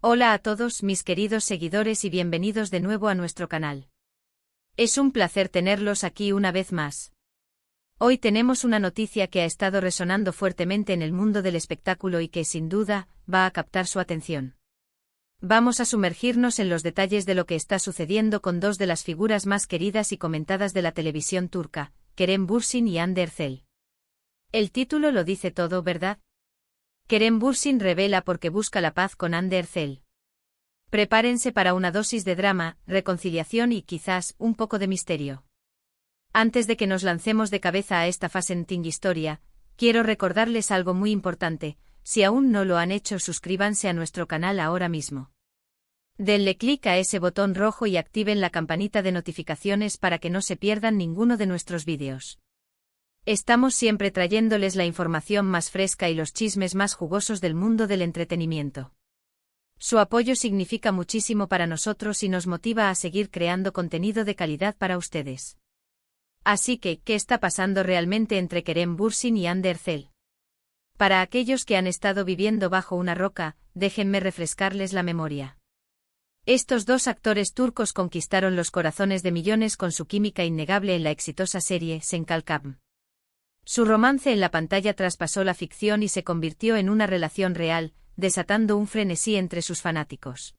Hola a todos mis queridos seguidores y bienvenidos de nuevo a nuestro canal. Es un placer tenerlos aquí una vez más. Hoy tenemos una noticia que ha estado resonando fuertemente en el mundo del espectáculo y que, sin duda, va a captar su atención. Vamos a sumergirnos en los detalles de lo que está sucediendo con dos de las figuras más queridas y comentadas de la televisión turca, Kerem Bürsin y Hande Erçel. El título lo dice todo, ¿verdad? Kerem Bürsin revela por qué busca la paz con Hande Erçel. Prepárense para una dosis de drama, reconciliación y quizás un poco de misterio. Antes de que nos lancemos de cabeza a esta fascinating historia, quiero recordarles algo muy importante: si aún no lo han hecho, suscríbanse a nuestro canal ahora mismo. Denle clic a ese botón rojo y activen la campanita de notificaciones para que no se pierdan ninguno de nuestros vídeos. Estamos siempre trayéndoles la información más fresca y los chismes más jugosos del mundo del entretenimiento. Su apoyo significa muchísimo para nosotros y nos motiva a seguir creando contenido de calidad para ustedes. Así que, ¿qué está pasando realmente entre Kerem Bürsin y Hande Erçel? Para aquellos que han estado viviendo bajo una roca, déjenme refrescarles la memoria. Estos dos actores turcos conquistaron los corazones de millones con su química innegable en la exitosa serie Sen Kalkam. Su romance en la pantalla traspasó la ficción y se convirtió en una relación real, desatando un frenesí entre sus fanáticos.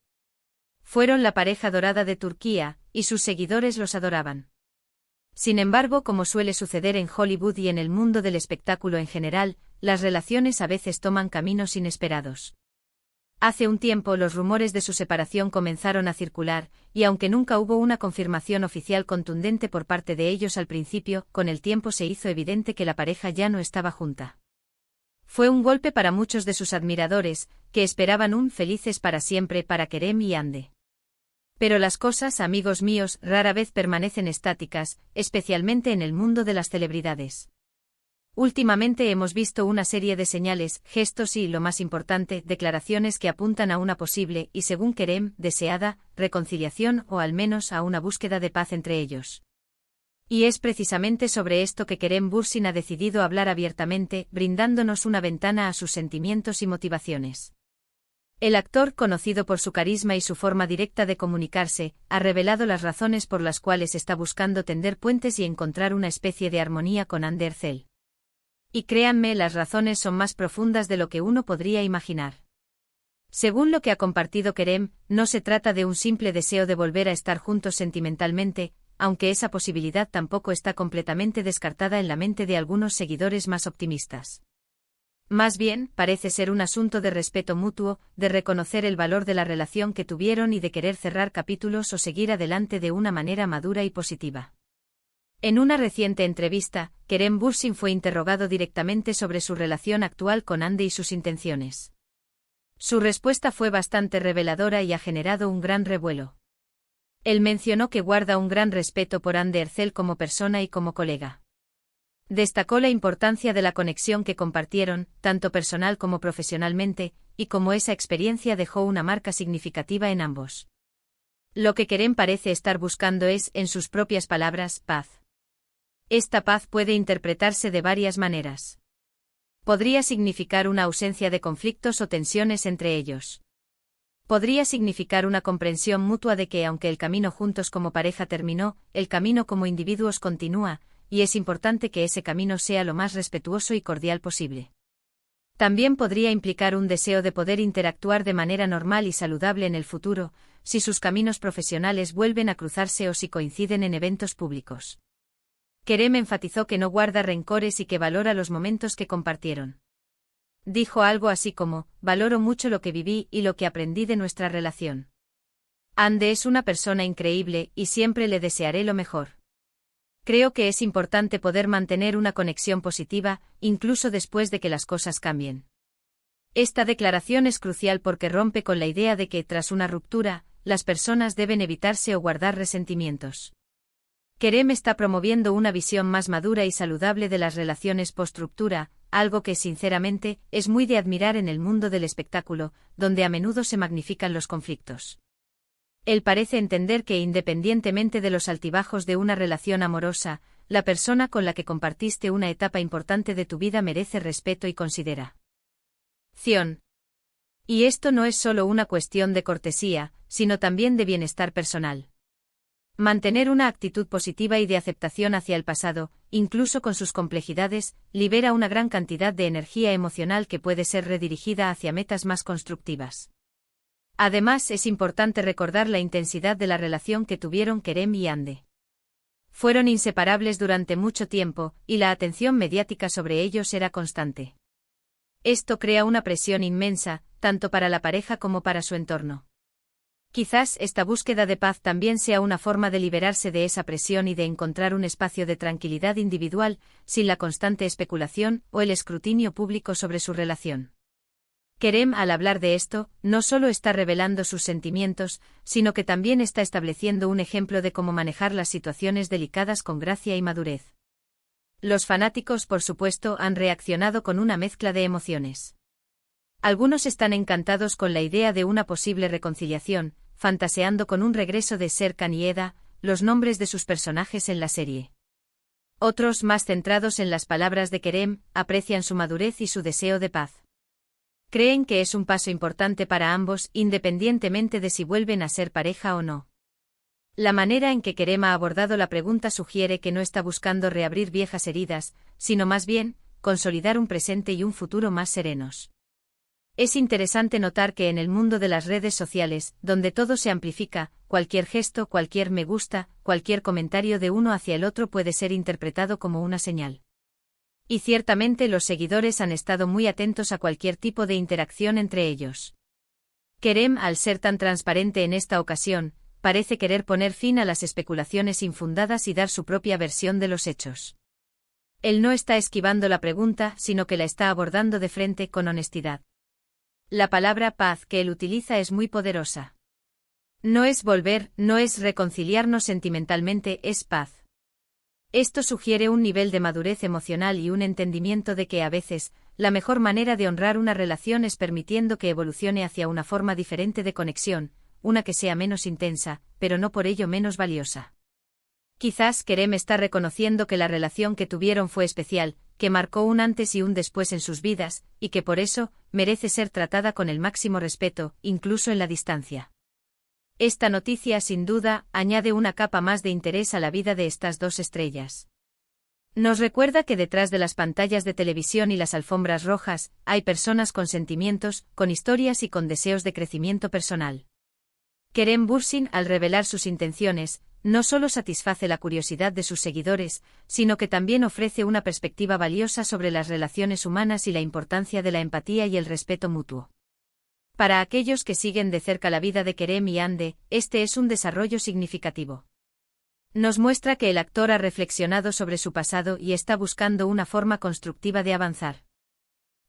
Fueron la pareja dorada de Turquía, y sus seguidores los adoraban. Sin embargo, como suele suceder en Hollywood y en el mundo del espectáculo en general, las relaciones a veces toman caminos inesperados. Hace un tiempo los rumores de su separación comenzaron a circular, y aunque nunca hubo una confirmación oficial contundente por parte de ellos al principio, con el tiempo se hizo evidente que la pareja ya no estaba junta. Fue un golpe para muchos de sus admiradores, que esperaban un felices para siempre para Kerem y Hande. Pero las cosas, amigos míos, rara vez permanecen estáticas, especialmente en el mundo de las celebridades. Últimamente hemos visto una serie de señales, gestos y, lo más importante, declaraciones que apuntan a una posible, y según Kerem, deseada, reconciliación o al menos a una búsqueda de paz entre ellos. Y es precisamente sobre esto que Kerem Bürsin ha decidido hablar abiertamente, brindándonos una ventana a sus sentimientos y motivaciones. El actor, conocido por su carisma y su forma directa de comunicarse, ha revelado las razones por las cuales está buscando tender puentes y encontrar una especie de armonía con Hande Erçel. Y créanme, las razones son más profundas de lo que uno podría imaginar. Según lo que ha compartido Kerem, no se trata de un simple deseo de volver a estar juntos sentimentalmente, aunque esa posibilidad tampoco está completamente descartada en la mente de algunos seguidores más optimistas. Más bien, parece ser un asunto de respeto mutuo, de reconocer el valor de la relación que tuvieron y de querer cerrar capítulos o seguir adelante de una manera madura y positiva. En una reciente entrevista, Kerem Bürsin fue interrogado directamente sobre su relación actual con Hande y sus intenciones. Su respuesta fue bastante reveladora y ha generado un gran revuelo. Él mencionó que guarda un gran respeto por Hande Erçel como persona y como colega. Destacó la importancia de la conexión que compartieron, tanto personal como profesionalmente, y cómo esa experiencia dejó una marca significativa en ambos. Lo que Kerem parece estar buscando es, en sus propias palabras, paz. Esta paz puede interpretarse de varias maneras. Podría significar una ausencia de conflictos o tensiones entre ellos. Podría significar una comprensión mutua de que, aunque el camino juntos como pareja terminó, el camino como individuos continúa, y es importante que ese camino sea lo más respetuoso y cordial posible. También podría implicar un deseo de poder interactuar de manera normal y saludable en el futuro, si sus caminos profesionales vuelven a cruzarse o si coinciden en eventos públicos. Kerem enfatizó que no guarda rencores y que valora los momentos que compartieron. Dijo algo así como: valoro mucho lo que viví y lo que aprendí de nuestra relación. Hande es una persona increíble y siempre le desearé lo mejor. Creo que es importante poder mantener una conexión positiva, incluso después de que las cosas cambien. Esta declaración es crucial porque rompe con la idea de que, tras una ruptura, las personas deben evitarse o guardar resentimientos. Kerem está promoviendo una visión más madura y saludable de las relaciones post-ruptura, algo que, sinceramente, es muy de admirar en el mundo del espectáculo, donde a menudo se magnifican los conflictos. Él parece entender que, independientemente de los altibajos de una relación amorosa, la persona con la que compartiste una etapa importante de tu vida merece respeto y consideración. Y esto no es solo una cuestión de cortesía, sino también de bienestar personal. Mantener una actitud positiva y de aceptación hacia el pasado, incluso con sus complejidades, libera una gran cantidad de energía emocional que puede ser redirigida hacia metas más constructivas. Además, es importante recordar la intensidad de la relación que tuvieron Kerem y Hande. Fueron inseparables durante mucho tiempo, y la atención mediática sobre ellos era constante. Esto crea una presión inmensa, tanto para la pareja como para su entorno. Quizás esta búsqueda de paz también sea una forma de liberarse de esa presión y de encontrar un espacio de tranquilidad individual, sin la constante especulación o el escrutinio público sobre su relación. Kerem, al hablar de esto, no solo está revelando sus sentimientos, sino que también está estableciendo un ejemplo de cómo manejar las situaciones delicadas con gracia y madurez. Los fanáticos, por supuesto, han reaccionado con una mezcla de emociones. Algunos están encantados con la idea de una posible reconciliación, fantaseando con un regreso de Serkan y Eda, los nombres de sus personajes en la serie. Otros, más centrados en las palabras de Kerem, aprecian su madurez y su deseo de paz. Creen que es un paso importante para ambos, independientemente de si vuelven a ser pareja o no. La manera en que Kerem ha abordado la pregunta sugiere que no está buscando reabrir viejas heridas, sino más bien, consolidar un presente y un futuro más serenos. Es interesante notar que en el mundo de las redes sociales, donde todo se amplifica, cualquier gesto, cualquier me gusta, cualquier comentario de uno hacia el otro puede ser interpretado como una señal. Y ciertamente los seguidores han estado muy atentos a cualquier tipo de interacción entre ellos. Kerem, al ser tan transparente en esta ocasión, parece querer poner fin a las especulaciones infundadas y dar su propia versión de los hechos. Él no está esquivando la pregunta, sino que la está abordando de frente con honestidad. La palabra paz que él utiliza es muy poderosa. No es volver, no es reconciliarnos sentimentalmente, es paz. Esto sugiere un nivel de madurez emocional y un entendimiento de que a veces, la mejor manera de honrar una relación es permitiendo que evolucione hacia una forma diferente de conexión, una que sea menos intensa, pero no por ello menos valiosa. Quizás Kerem está reconociendo que la relación que tuvieron fue especial, que marcó un antes y un después en sus vidas, y que por eso, merece ser tratada con el máximo respeto, incluso en la distancia. Esta noticia, sin duda, añade una capa más de interés a la vida de estas dos estrellas. Nos recuerda que detrás de las pantallas de televisión y las alfombras rojas, hay personas con sentimientos, con historias y con deseos de crecimiento personal. Kerem Bürsin, al revelar sus intenciones, no solo satisface la curiosidad de sus seguidores, sino que también ofrece una perspectiva valiosa sobre las relaciones humanas y la importancia de la empatía y el respeto mutuo. Para aquellos que siguen de cerca la vida de Kerem y Hande, este es un desarrollo significativo. Nos muestra que el actor ha reflexionado sobre su pasado y está buscando una forma constructiva de avanzar.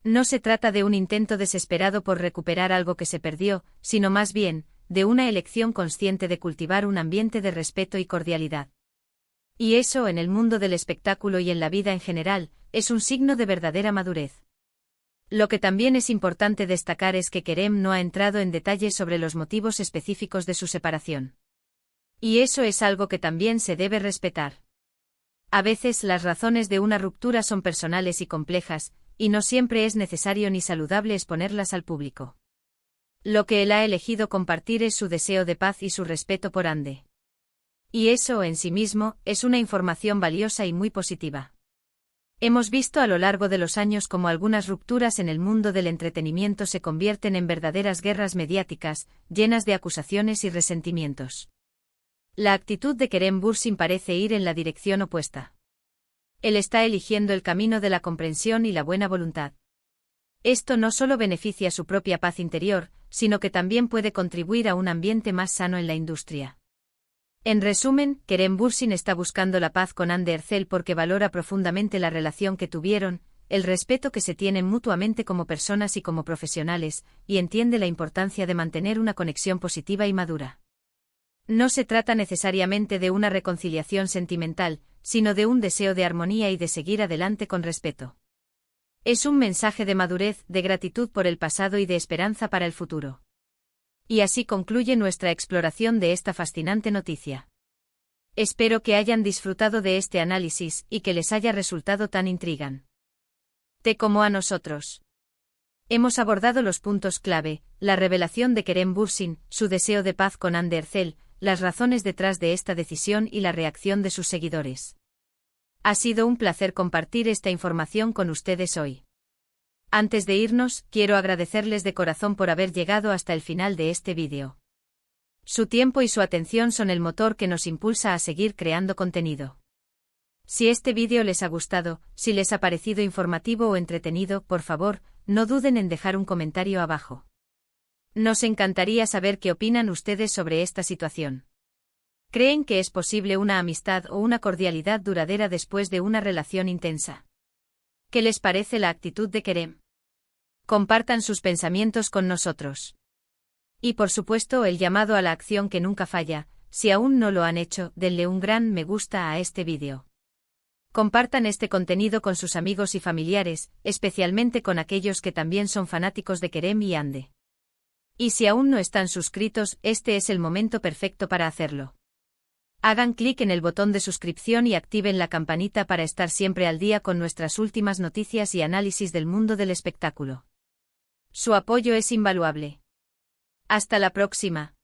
No se trata de un intento desesperado por recuperar algo que se perdió, sino más bien, de una elección consciente de cultivar un ambiente de respeto y cordialidad. Y eso, en el mundo del espectáculo y en la vida en general, es un signo de verdadera madurez. Lo que también es importante destacar es que Kerem no ha entrado en detalles sobre los motivos específicos de su separación. Y eso es algo que también se debe respetar. A veces las razones de una ruptura son personales y complejas, y no siempre es necesario ni saludable exponerlas al público. Lo que él ha elegido compartir es su deseo de paz y su respeto por Hande. Y eso, en sí mismo, es una información valiosa y muy positiva. Hemos visto a lo largo de los años cómo algunas rupturas en el mundo del entretenimiento se convierten en verdaderas guerras mediáticas, llenas de acusaciones y resentimientos. La actitud de Kerem Bürsin parece ir en la dirección opuesta. Él está eligiendo el camino de la comprensión y la buena voluntad. Esto no solo beneficia su propia paz interior, sino que también puede contribuir a un ambiente más sano en la industria. En resumen, Kerem Bürsin está buscando la paz con Hande Erçel porque valora profundamente la relación que tuvieron, el respeto que se tienen mutuamente como personas y como profesionales, y entiende la importancia de mantener una conexión positiva y madura. No se trata necesariamente de una reconciliación sentimental, sino de un deseo de armonía y de seguir adelante con respeto. Es un mensaje de madurez, de gratitud por el pasado y de esperanza para el futuro. Y así concluye nuestra exploración de esta fascinante noticia. Espero que hayan disfrutado de este análisis y que les haya resultado tan intrigante como a nosotros. Hemos abordado los puntos clave, la revelación de Kerem Bürsin, su deseo de paz con Hande Erçel, las razones detrás de esta decisión y la reacción de sus seguidores. Ha sido un placer compartir esta información con ustedes hoy. Antes de irnos, quiero agradecerles de corazón por haber llegado hasta el final de este vídeo. Su tiempo y su atención son el motor que nos impulsa a seguir creando contenido. Si este vídeo les ha gustado, si les ha parecido informativo o entretenido, por favor, no duden en dejar un comentario abajo. Nos encantaría saber qué opinan ustedes sobre esta situación. ¿Creen que es posible una amistad o una cordialidad duradera después de una relación intensa? ¿Qué les parece la actitud de Kerem? Compartan sus pensamientos con nosotros. Y por supuesto el llamado a la acción que nunca falla, si aún no lo han hecho, denle un gran me gusta a este vídeo. Compartan este contenido con sus amigos y familiares, especialmente con aquellos que también son fanáticos de Kerem y Hande. Y si aún no están suscritos, este es el momento perfecto para hacerlo. Hagan clic en el botón de suscripción y activen la campanita para estar siempre al día con nuestras últimas noticias y análisis del mundo del espectáculo. Su apoyo es invaluable. Hasta la próxima.